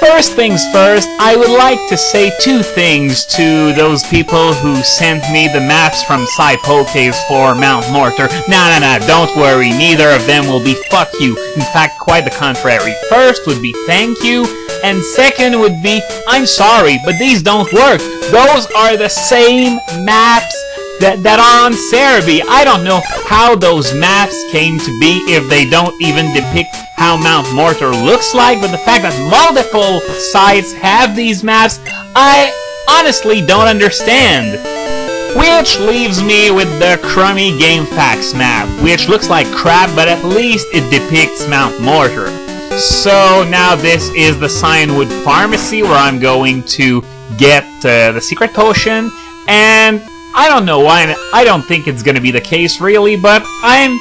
First things first, I would like to say two things to those people who sent me the maps from Pokés for Mount Mortar. Nah, don't worry, neither of them will be fuck you. In fact, quite the contrary. First would be thank you, and second would be I'm sorry, but these don't work. Those are the same maps that are on Cerebi. I don't know how those maps came to be if they don't even depict how Mount Mortar looks like, but the fact that multiple sites have these maps, I honestly don't understand. Which leaves me with the crummy GameFAQs map, which looks like crap, but at least it depicts Mount Mortar. So now this is the Cianwood Pharmacy where I'm going to get the secret potion, and I don't know why, I don't think it's gonna be the case really, but I'm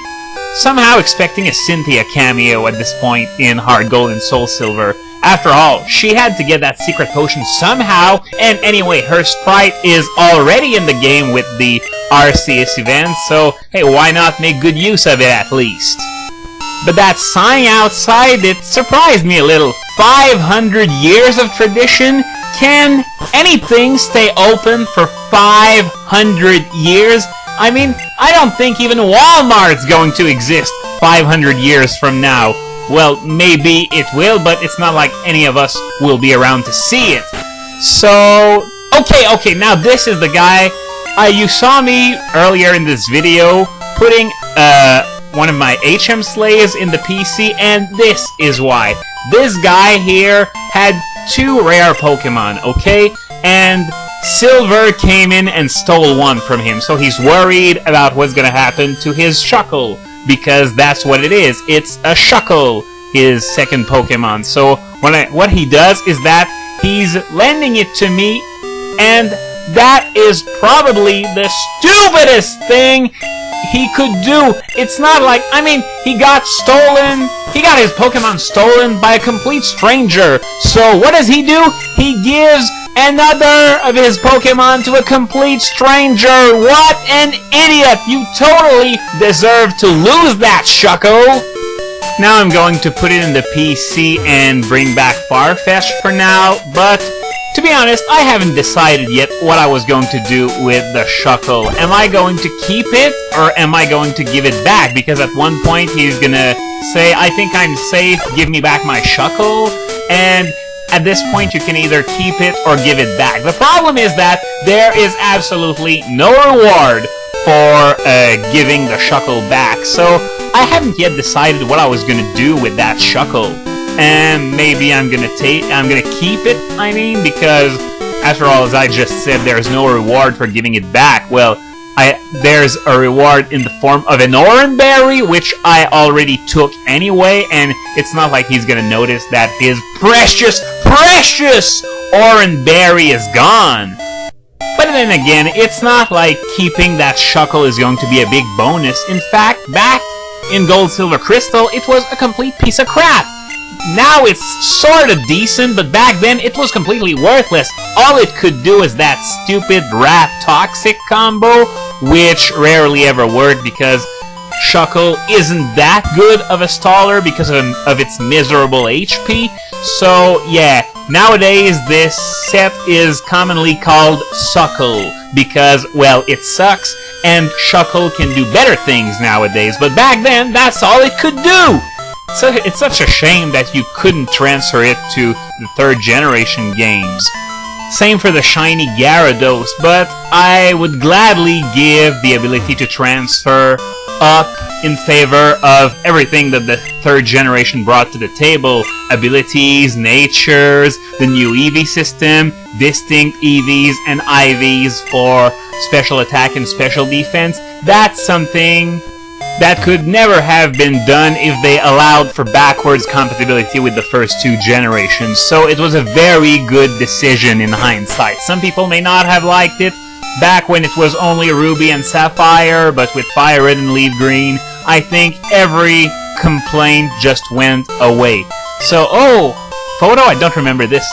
somehow expecting a Cynthia cameo at this point in Hard Gold and Soul Silver. After all, she had to get that secret potion somehow, and anyway, her sprite is already in the game with the Arceus event, so hey, why not make good use of it at least? But that sign outside, it surprised me a little. 500 years of tradition? Can anything stay open for 500 years? I mean, I don't think even Walmart's going to exist 500 years from now. Well, maybe it will, but it's not like any of us will be around to see it. So, okay, now this is the guy. You saw me earlier in this video putting one of my HM slaves in the PC, and this is why. This guy here had 2 rare Pokemon, okay? And Silver came in and stole one from him, so he's worried about what's gonna happen to his Shuckle, because that's what it is. It's a Shuckle, his second Pokemon. So what he does is that he's lending it to me, and that is probably the stupidest thing he could do. It's not like, I mean, he got his Pokemon stolen by a complete stranger. So what does he do? He gives another of his Pokemon to a complete stranger. What an idiot! You totally deserve to lose that, Shuckle! Now I'm going to put it in the PC and bring back Farfetch'd for now, but to be honest, I haven't decided yet what I was going to do with the Shuckle. Am I going to keep it, or am I going to give it back? Because at one point he's gonna say, I think I'm safe, give me back my Shuckle, and at this point you can either keep it or give it back. The problem is that there is absolutely no reward for giving the Shuckle back, so I haven't yet decided what I was gonna do with that Shuckle. And maybe I'm gonna keep it, I mean, because after all, as I just said, there's no reward for giving it back. Well, there's a reward in the form of an Oran Berry, which I already took anyway, and it's not like he's gonna notice that his precious Oran Berry is gone. But then again, it's not like keeping that Shuckle is going to be a big bonus. In fact, back in Gold, Silver, Crystal, it was a complete piece of crap. Now it's sort of decent, but back then it was completely worthless. All it could do is that stupid Rat Toxic combo, which rarely ever worked because Shuckle isn't that good of a staller because of its miserable HP. So yeah, nowadays this set is commonly called Suckle because, well, it sucks and Shuckle can do better things nowadays, but back then that's all it could do. So it's such a shame that you couldn't transfer it to the 3rd generation games. Same for the shiny Gyarados, but I would gladly give the ability to transfer up in favor of everything that the 3rd generation brought to the table. Abilities, natures, the new EV system, distinct EVs and IVs for special attack and special defense. That's something that could never have been done if they allowed for backwards compatibility with the first 2 generations, so it was a very good decision in hindsight. Some people may not have liked it back when it was only Ruby and Sapphire, but with Fire Red and Leaf Green, I think every complaint just went away. So, oh, photo, I don't remember this.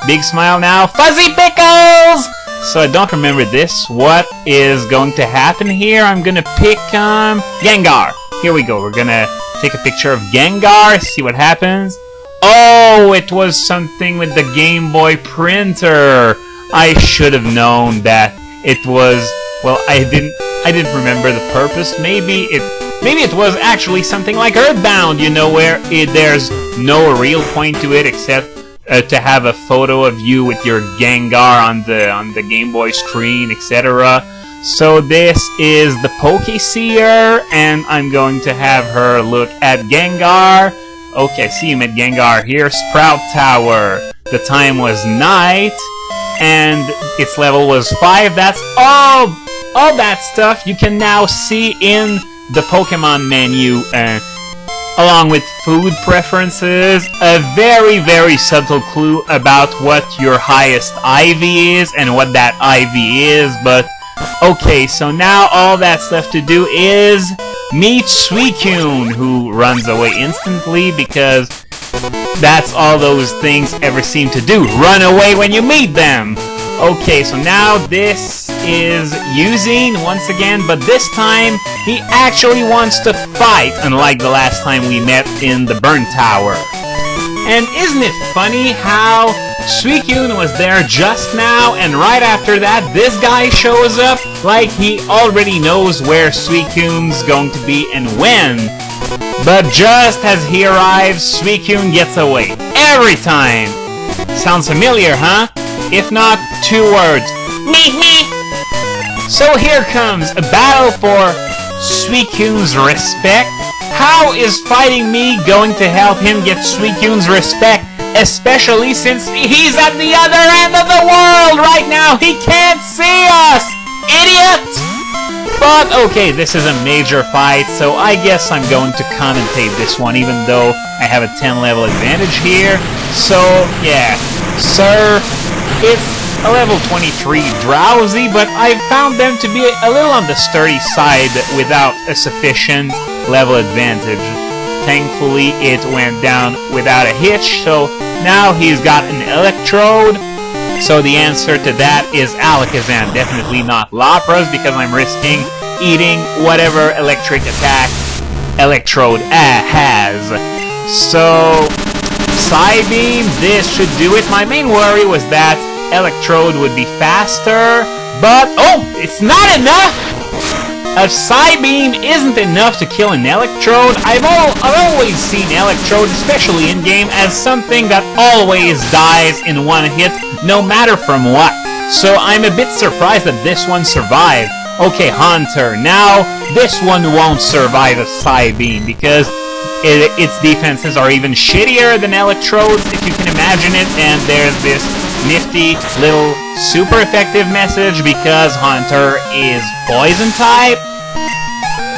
Big smile now, Fuzzy Pickles! So I don't remember this. What is going to happen here? I'm gonna pick Gengar. Here we go. We're gonna take a picture of Gengar, see what happens. Oh, it was something with the Game Boy printer. I should have known that it was... Well, I didn't remember the purpose. Maybe it was actually something like Earthbound, you know, where there's no real point to it except to have a photo of you with your Gengar on the Game Boy screen, etc. So this is the Pokeseer, and I'm going to have her look at Gengar. Okay, see you met Gengar here. Sprout Tower. The time was night, and its level was 5. That's all that stuff you can now see in the Pokemon menu, along with food preferences, a very, very subtle clue about what your highest IV is and what that IV is, but okay, so now all that's left to do is meet Suicune, who runs away instantly because that's all those things ever seem to do, run away when you meet them. Okay, so now this is Eusine once again, but this time he actually wants to fight, unlike the last time we met in the Burn Tower. And isn't it funny how Suicune was there just now, and right after that this guy shows up like he already knows where Suicune's going to be and when. But just as he arrives, Suicune gets away. Every time! Sounds familiar, huh? If not, 2 words. Me. So here comes a battle for Suicune's respect. How is fighting me going to help him get Suicune's respect? Especially since he's at the other end of the world right now. He can't see us! Idiot! But okay, this is a major fight, so I guess I'm going to commentate this one, even though I have a 10 level advantage here. So, yeah. Sir, it's a level 23 Drowsy, but I found them to be a little on the sturdy side without a sufficient level advantage. Thankfully, it went down without a hitch, so now he's got an Electrode. So the answer to that is Alakazam, definitely not Lapras, because I'm risking eating whatever electric attack Electrode has. So, Psybeam, this should do it. My main worry was that Electrode would be faster, but oh, it's not enough! A Psybeam isn't enough to kill an Electrode. I've always seen Electrode, especially in-game, as something that always dies in one hit, no matter from what. So I'm a bit surprised that this one survived. Okay, Haunter, now this one won't survive a Psybeam, because its defenses are even shittier than Electrode's, if you can imagine it, and there's this nifty little super effective message because Haunter is poison type.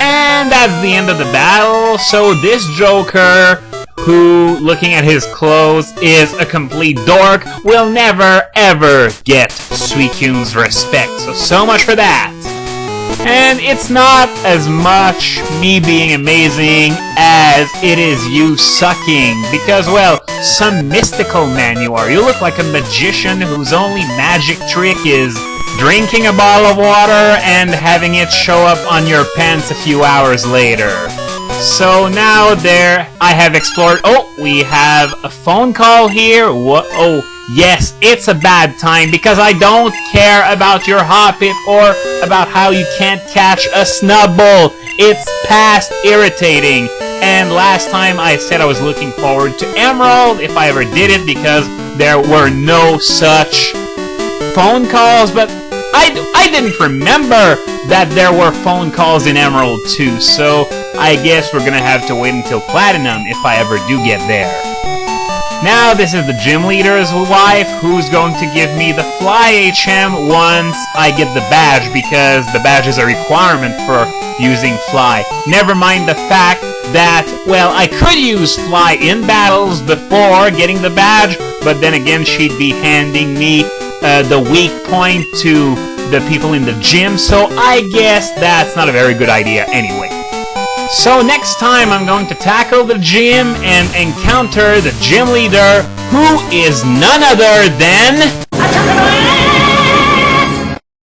And that's the end of the battle. So this Joker, who, looking at his clothes, is a complete dork, will never ever get Suicune's respect. So much for that. And it's not as much me being amazing as it is you sucking, because, well, some mystical man you are. You look like a magician whose only magic trick is drinking a bottle of water and having it show up on your pants a few hours later. So now there, I have explored. Oh, we have a phone call here. What? Oh, yes, it's a bad time because I don't care about your Hoppip or about how you can't catch a Snubbull. It's past irritating. And last time I said I was looking forward to Emerald, if I ever did it, because there were no such phone calls, but I didn't remember that there were phone calls in Emerald too, so I guess we're gonna have to wait until Platinum if I ever do get there. Now this is the gym leader's wife who's going to give me the Fly HM once I get the badge, because the badge is a requirement for using Fly. Never mind the fact that, well, I could use Fly in battles before getting the badge, but then again she'd be handing me the weak point to the people in the gym, so I guess that's not a very good idea anyway. So next time I'm going to tackle the gym and encounter the gym leader, who is none other than